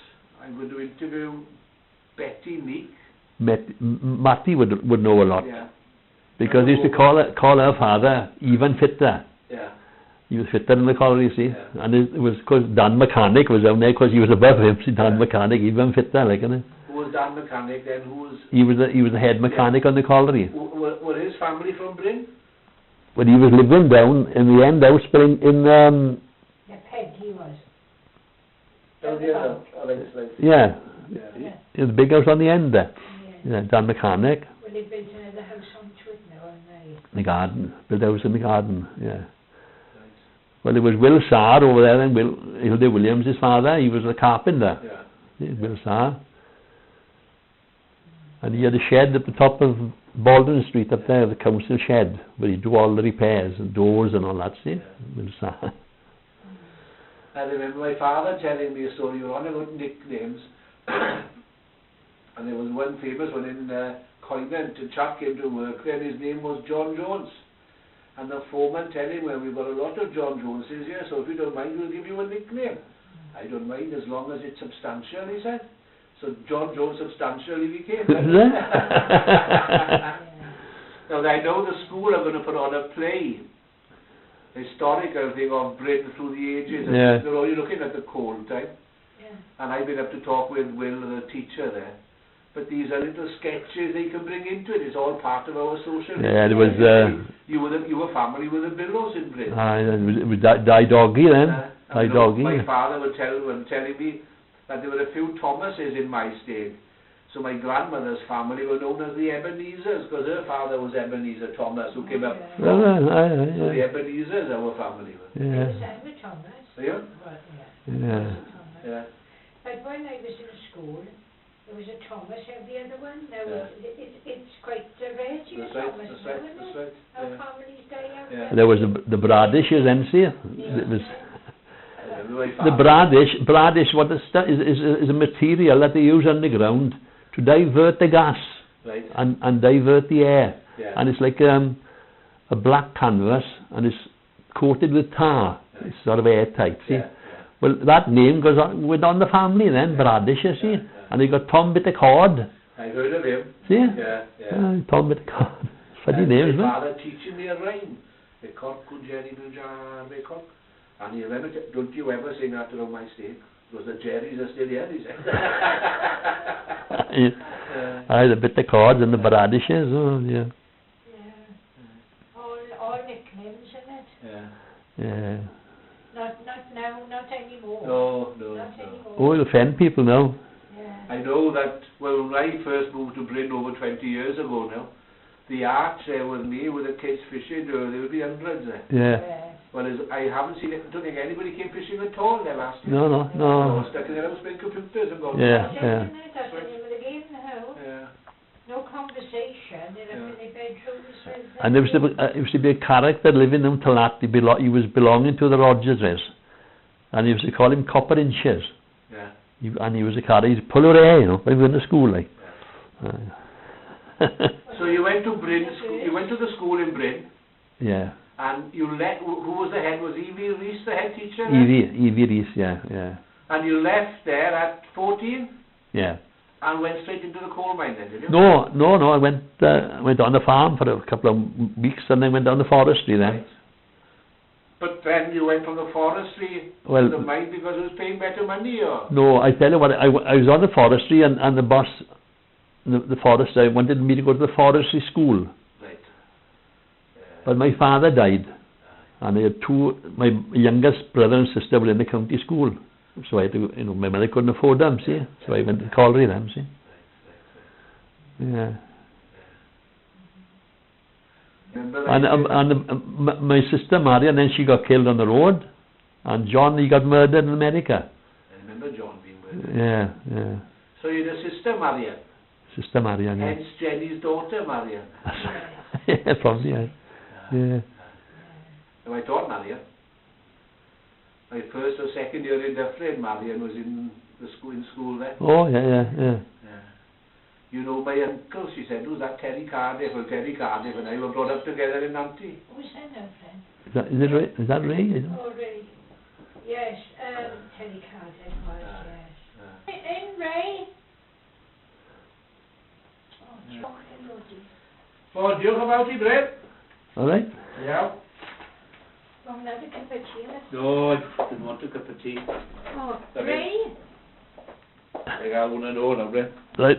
I'm going to interview Betty Meek. Matty would know a lot. Yeah. Because he used to call her father even fitter. Yeah. He was fitter in the colliery, you see. Yeah. And it was because Dan Mechanic was down there because he was above him. See, Dan Mechanic, even fitter, like, isn't it? Who was Dan Mechanic then? He was the head mechanic on the colliery. Were his family from Bryn? But he was living down in the end house, but in The peg he was. yeah. In the big house on the end there. Yeah, Dan Mechanic. Well, they built another house on to it now, and the garden, built a house in the garden, yeah. Well, there was Will Sarr over there, and Hilda Williams, his father, he was a carpenter. Yeah. Will Sarr. And he had a shed at the top of Baldwin Street up there, the council shed, where he'd do all the repairs and doors and all that, see? Will Sarr. I remember my father telling me a story. You were on about nicknames. And there was one famous one in Coinant. A chap came to work there, and his name was John Jones. And the foreman tell him, well, we've got a lot of John Joneses here, so if you don't mind, we'll give you a nickname. I don't mind as long as it's substantial, he said. So John Jones substantial he became. Now I know the school are going to put on a play, historical thing of Bryn through the ages. Yeah. They're only looking at the cold time. yeah. And I've been up to talk with Will, the teacher there. But these are little sketches they can bring into it. It's all part of our social. Yeah, there was. You were family with the Billows in Bryn. It was Die Doggy then. Die Doggy. My father was telling me that there were a few Thomases in my state. So my grandmother's family were known as the Ebenezers because her father was Ebenezer Thomas, who came up from. So the Ebenezers, our family were. Yeah. It was Thomas. Yeah. Yeah. Yeah. But when I was in school, there was a Thomas every other one. Now it's quite rare to see a Thomas. That's right. How families die out Yeah. There was the Bradishes, MC. It was the Bradish. What is a material that they use underground to divert the gas and divert the air. Yeah. And it's like a black canvas, and it's coated with tar. Right. It's sort of airtight. See. Yeah. Well, that name goes on on the family then, Bradish, you see. Yeah. And they got Tom Bittercord. I heard of him. See? Yeah. Tom Bittercord. Funny names, man. My father teaching me a rhyme. And he remember, don't you ever sing that around my state? Because the Jerrys are still here, he said. The Bittercords and the Bradishes, oh, yeah. All nicknames in it. Yeah. Not now, not anymore. No. Not anymore. Oh, the Fen people now. Yeah. I know that, well, when I first moved to Bryn over 20 years ago now, the arch there with me, with the kids fishing, there would be hundreds there. Yeah. Well, I haven't seen it, I don't think anybody came fishing at all there last year. No. Stuck in their house playing computers and going. Yeah. That's the name of the game now. Yeah. No conversation, they're up in their bedrooms. And there used to be a character living in Talat. He was belonging to the Rogerses. And he used to call him Copper Inches. Yeah. And he was a character, he'd pull her hair, when we were in the school, like. Yeah. So you went to Bryn, you went to the school in Bryn. Yeah. And you left, who was the head? Was Evie Reese the head teacher? Evie Reese, yeah. And you left there at 14? Yeah. And went straight into the coal mine then, did you? No, I went on the farm for a couple of weeks and then went down the forestry then. Right. But then you went from the forestry to the mine because it was paying better money, or? No, I tell you what, I was on the forestry and the boss, the forester, wanted me to go to the forestry school. Right. But my father died. And I had my youngest brother and sister were in the county school. So I had to, my mother couldn't afford them, see. So I went to colliery them, see. Yeah. And my sister married, and then she got killed on the road. And John, he got murdered in America. I remember John being murdered. Yeah. So you had a sister, Marian? Sister Marian, yeah. Hence Jenny's daughter, Marian. Yeah, probably, yeah. And I taught Marian. My first or second year in Dufferin, Marian was in school there. Oh, yeah. You know my uncle, she said, who's that Terry Cardiff? Well, Terry Cardiff and I were brought up together in Nanty. Who's that now, friend? Is that Ray? Oh, Ray. O, diolch am awd i Bryn. All right. Iawn. Well, another cup of tea. No, I didn't want a cup of tea. Oh, Bryn. I got one and all, Bryn. Right.